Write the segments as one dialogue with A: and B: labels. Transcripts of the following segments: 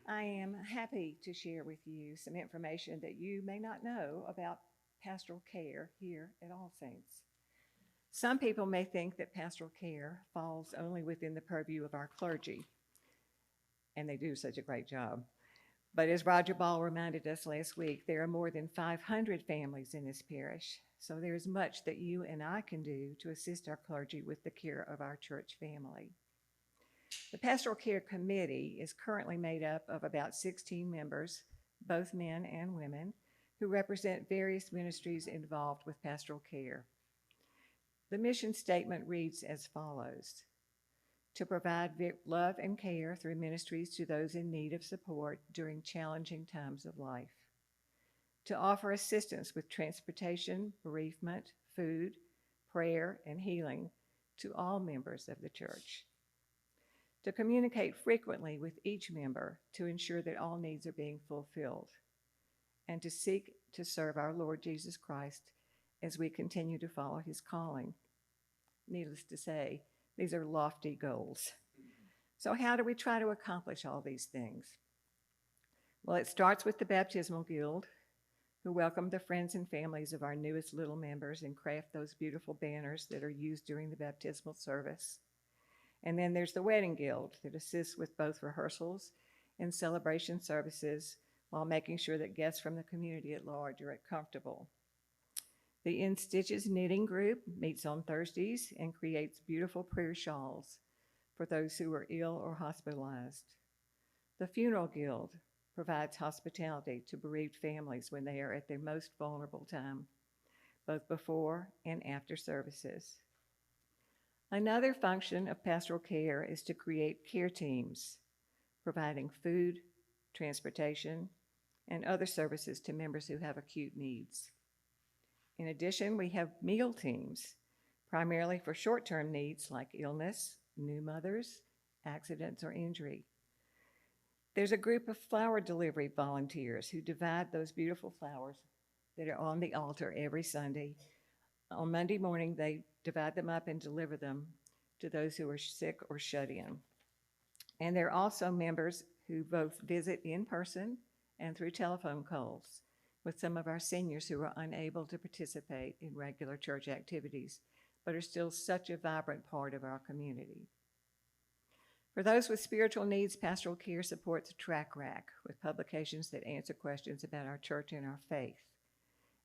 A: I am happy to share with you some information that you may not know about pastoral care here at All Saints. Some people may think that pastoral care falls only within the purview of our clergy, and they do such a great job. But as Roger Ball reminded us last week, there are more than 500 families in this parish, so there is much that you and I can do to assist our clergy with the care of our church family. The Pastoral Care Committee is currently made up of about 16 members, both men and women, who represent various ministries involved with pastoral care. The mission statement reads as follows: to provide love and care through ministries to those in need of support during challenging times of life, to offer assistance with transportation, bereavement, food, prayer, and healing to all members of the church, to communicate frequently with each member to ensure that all needs are being fulfilled, and to seek to serve our Lord Jesus Christ as we continue to follow his calling. Needless to say, these are lofty goals. So how do we try to accomplish all these things? Well, it starts with the Baptismal Guild, who welcome the friends and families of our newest little members and craft those beautiful banners that are used during the baptismal service. And then there's the Wedding Guild that assists with both rehearsals and celebration services while making sure that guests from the community at large are comfortable. The In Stitches Knitting Group meets on Thursdays and creates beautiful prayer shawls for those who are ill or hospitalized. The Funeral Guild provides hospitality to bereaved families when they are at their most vulnerable time, both before and after services. Another function of pastoral care is to create care teams, providing food, transportation, and other services to members who have acute needs. In addition, we have meal teams, primarily for short-term needs like illness, new mothers, accidents, or injury. There's a group of flower delivery volunteers who divide those beautiful flowers that are on the altar every Sunday. On Monday morning, they divide them up and deliver them to those who are sick or shut in. And there are also members who both visit in person and through telephone calls with some of our seniors who are unable to participate in regular church activities, but are still such a vibrant part of our community. For those with spiritual needs, pastoral care supports a track rack with publications that answer questions about our church and our faith.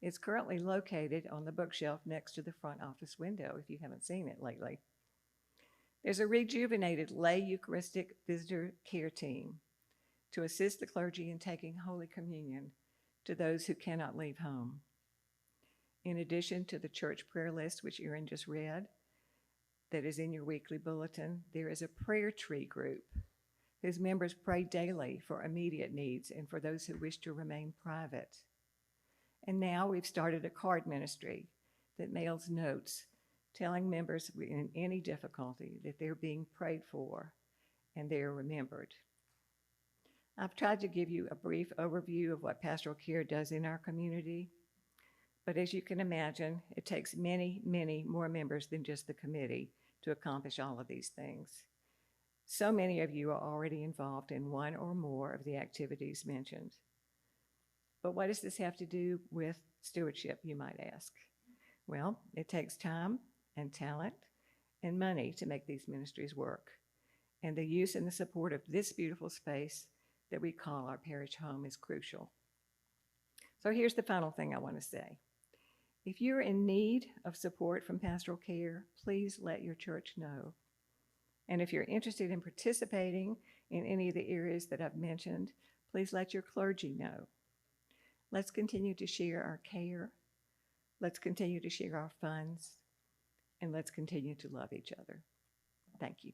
A: It's currently located on the bookshelf next to the front office window, if you haven't seen it lately. There's a rejuvenated lay Eucharistic visitor care team to assist the clergy in taking Holy Communion to those who cannot leave home. In addition to the church prayer list, which Erin just read, that is in your weekly bulletin, there is a prayer tree group whose members pray daily for immediate needs and for those who wish to remain private. And now we've started a card ministry that mails notes telling members in any difficulty that they're being prayed for and they're remembered. I've tried to give you a brief overview of what pastoral care does in our community, but as you can imagine, it takes many, many more members than just the committee to accomplish all of these things. So many of you are already involved in one or more of the activities mentioned. But what does this have to do with stewardship, you might ask? Well, it takes time and talent and money to make these ministries work. And the use and the support of this beautiful space that we call our parish home is crucial. So here's the final thing I want to say. If you're in need of support from pastoral care, please let your church know. And if you're interested in participating in any of the areas that I've mentioned, please let your clergy know. Let's continue to share our care. Let's continue to share our funds. And let's continue to love each other. Thank you.